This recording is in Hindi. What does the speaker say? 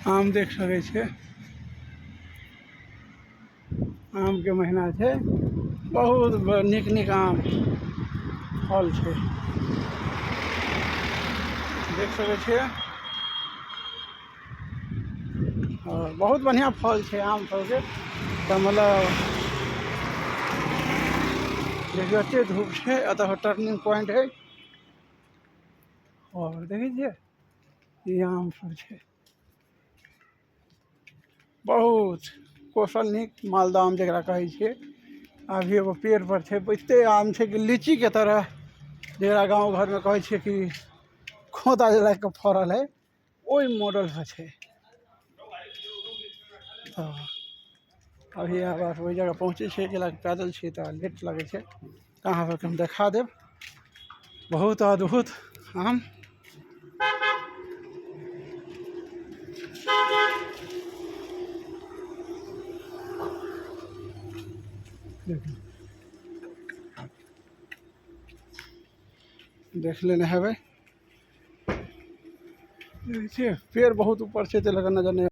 आम देख सकै छियै, आम के महीना छै, बहुत नीक नीक आम फल छै, देख सकै छियै। और बहुत बढ़िया फल छै आम सबके, तऽ मतलब देखिए एते धूप है, अतः टर्निंग पॉइंट है। और देखिए ये आम सब है, बहुत कौशल नीक मालदह आम जरा कहै छियै। अभी एगो पेड़ पर है, एते आम है कि लीची के तरह, जरा गाँव घर में कहै छियै कि खोदा जला के फड़ल है, ओहि मॉडल से है। तो अभी बस वही जगह पहुँचे छे, पैदल छे तो लेट लगे छे, कहाँ पर हम देखा देव। बहुत अद्भुत आम, देख लेने हवे। देखिए पेड़ बहुत ऊपर से, तो लगा नजर नहीं